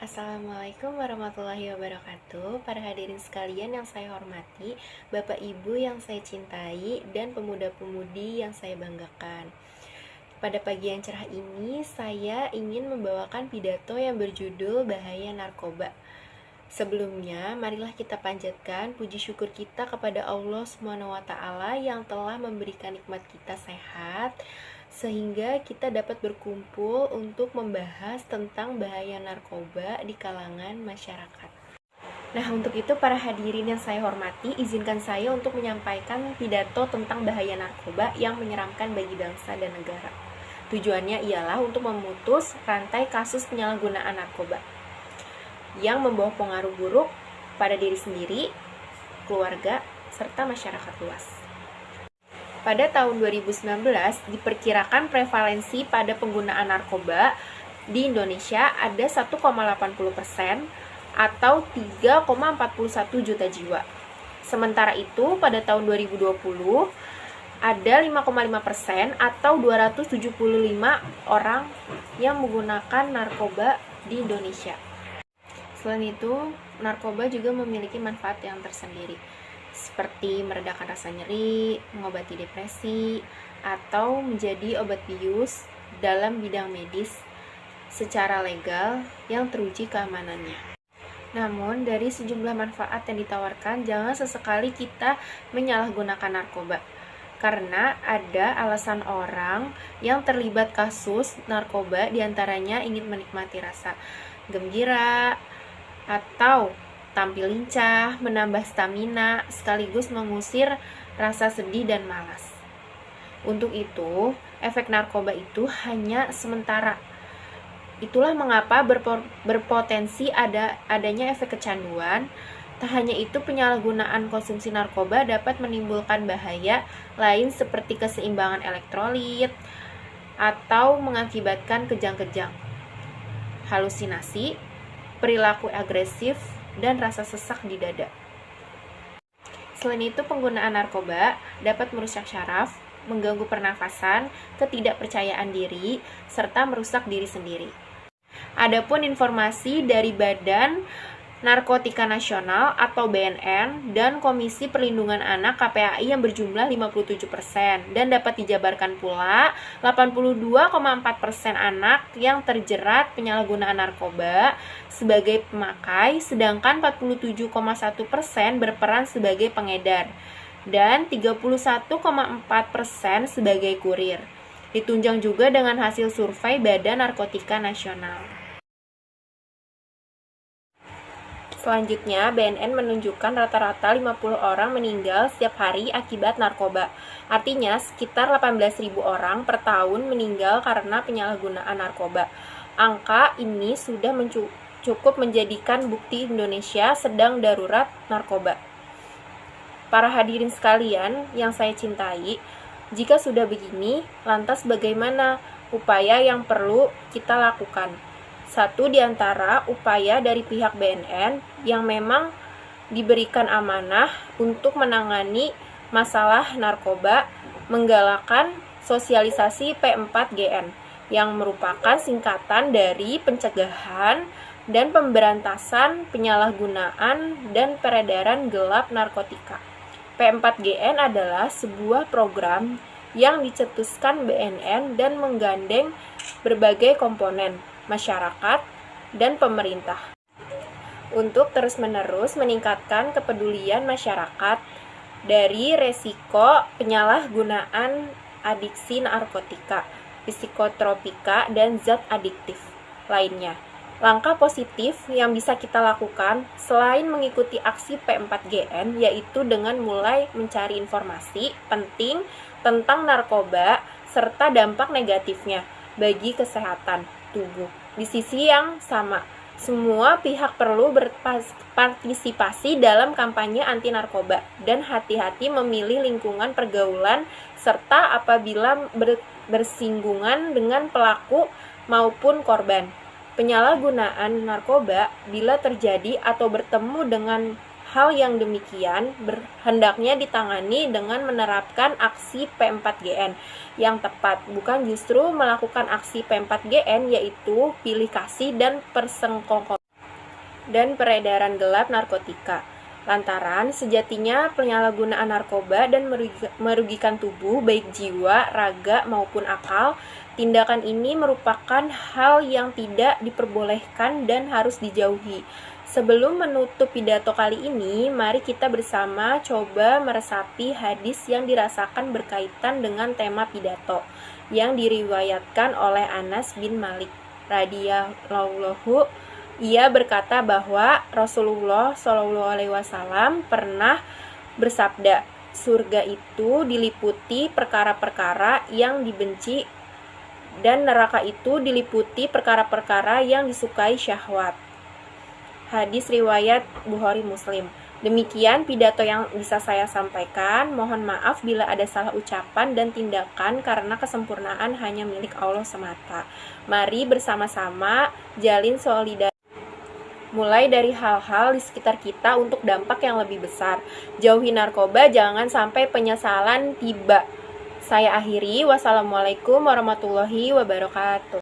Assalamualaikum warahmatullahi wabarakatuh. Para hadirin sekalian yang saya hormati, Bapak Ibu yang saya cintai, dan pemuda-pemudi yang saya banggakan. Pada pagi yang cerah ini, saya ingin membawakan pidato yang berjudul Bahaya Narkoba. Sebelumnya, marilah kita panjatkan puji syukur kita kepada Allah SWT yang telah memberikan nikmat kita sehat, sehingga kita dapat berkumpul untuk membahas tentang bahaya narkoba di kalangan masyarakat. Nah, untuk itu para hadirin yang saya hormati, izinkan saya untuk menyampaikan pidato tentang bahaya narkoba yang menyeramkan bagi bangsa dan negara. Tujuannya ialah untuk memutus rantai kasus penyalahgunaan narkoba yang membawa pengaruh buruk pada diri sendiri, keluarga, serta masyarakat luas. Pada tahun 2019, diperkirakan prevalensi pada penggunaan narkoba di Indonesia ada 1,80% atau 3,41 juta jiwa. Sementara itu, pada tahun 2020, ada 5,5% atau 275 orang yang menggunakan narkoba di Indonesia. Selain itu, narkoba juga memiliki manfaat yang tersendiri, seperti meredakan rasa nyeri, mengobati depresi, atau menjadi obat bius dalam bidang medis secara legal yang teruji keamanannya. Namun, dari sejumlah manfaat yang ditawarkan, jangan sesekali kita menyalahgunakan narkoba, karena ada alasan orang yang terlibat kasus narkoba diantaranya ingin menikmati rasa gembira, atau tampil lincah, menambah stamina, sekaligus mengusir rasa sedih dan malas. Untuk itu, efek narkoba itu hanya sementara. Itulah mengapa berpotensi adanya efek kecanduan. Tak hanya itu, penyalahgunaan konsumsi narkoba dapat menimbulkan bahaya lain seperti keseimbangan elektrolit atau mengakibatkan kejang-kejang, halusinasi, perilaku agresif, dan rasa sesak di dada. Selain itu, penggunaan narkoba dapat merusak syaraf, mengganggu pernafasan, ketidakpercayaan diri, serta merusak diri sendiri. Adapun informasi dari Badan Narkotika Nasional atau BNN dan Komisi Perlindungan Anak KPAI yang berjumlah 57% dan dapat dijabarkan pula 82,4% anak yang terjerat penyalahgunaan narkoba sebagai pemakai, sedangkan 47,1% berperan sebagai pengedar dan 31,4% sebagai kurir. Ditunjang juga dengan hasil survei Badan Narkotika Nasional. Selanjutnya, BNN menunjukkan rata-rata 50 orang meninggal setiap hari akibat narkoba. Artinya, sekitar 18.000 orang per tahun meninggal karena penyalahgunaan narkoba. Angka ini sudah cukup menjadikan bukti Indonesia sedang darurat narkoba. Para hadirin sekalian yang saya cintai, jika sudah begini, lantas bagaimana upaya yang perlu kita lakukan? Satu di antara upaya dari pihak BNN yang memang diberikan amanah untuk menangani masalah narkoba, menggalakkan sosialisasi P4GN yang merupakan singkatan dari pencegahan dan pemberantasan penyalahgunaan dan peredaran gelap narkotika. P4GN adalah sebuah program yang dicetuskan BNN dan menggandeng berbagai komponen masyarakat, dan pemerintah untuk terus-menerus meningkatkan kepedulian masyarakat dari resiko penyalahgunaan adiksi narkotika, psikotropika, dan zat adiktif lainnya. Langkah positif yang bisa kita lakukan selain mengikuti aksi P4GN yaitu dengan mulai mencari informasi penting tentang narkoba serta dampak negatifnya bagi kesehatan tubuh. Di sisi yang sama, semua pihak perlu berpartisipasi dalam kampanye anti narkoba dan hati-hati memilih lingkungan pergaulan serta apabila bersinggungan dengan pelaku maupun korban. Penyalahgunaan narkoba bila terjadi atau bertemu dengan hal yang demikian hendaknya ditangani dengan menerapkan aksi P4GN yang tepat, bukan justru melakukan aksi P4GN yaitu pilih kasih dan dan peredaran gelap narkotika. Lantaran sejatinya penyalahgunaan narkoba dan merugikan tubuh baik jiwa, raga maupun akal. Tindakan ini merupakan hal yang tidak diperbolehkan dan harus dijauhi. Sebelum menutup pidato kali ini, mari kita bersama coba meresapi hadis yang dirasakan berkaitan dengan tema pidato yang diriwayatkan oleh Anas bin Malik radhiyallahu. Ia berkata bahwa Rasulullah SAW pernah bersabda, surga itu diliputi perkara-perkara yang dibenci dan neraka itu diliputi perkara-perkara yang disukai syahwat. Hadis riwayat Bukhari Muslim. Demikian pidato yang bisa saya sampaikan. Mohon maaf bila ada salah ucapan dan tindakan karena kesempurnaan hanya milik Allah semata. Mari bersama-sama jalin solidaritas mulai dari hal-hal di sekitar kita untuk dampak yang lebih besar. Jauhi narkoba, jangan sampai penyesalan tiba. Saya akhiri, wassalamualaikum warahmatullahi wabarakatuh.